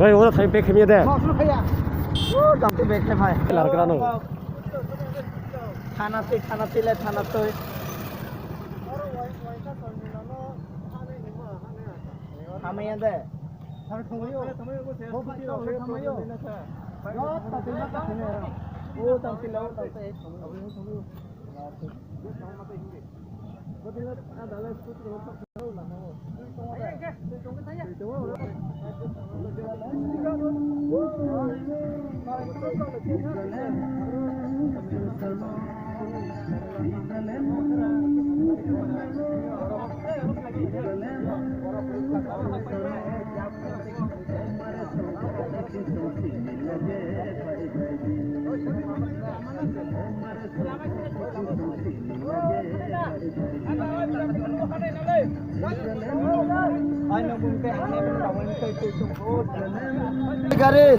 Ơi, ủa thấy bé khém như thế. Ngọt luôn à? Dòng cái bẹt này phải. Là cái nào? Thana tê lại thana tôi. Tham ấy thế. Tham không có yêu. Bố phải cho người tham yêu. Đó, tao tin nó thế này. Ô, tao tin lâu tao sẽ không yêu. Có tin nó ăn đó là chút nó không lâu là nó. Cái cái cái thấy à? Ai nó cũng cái anh em nó đồng em chơi chung. Gari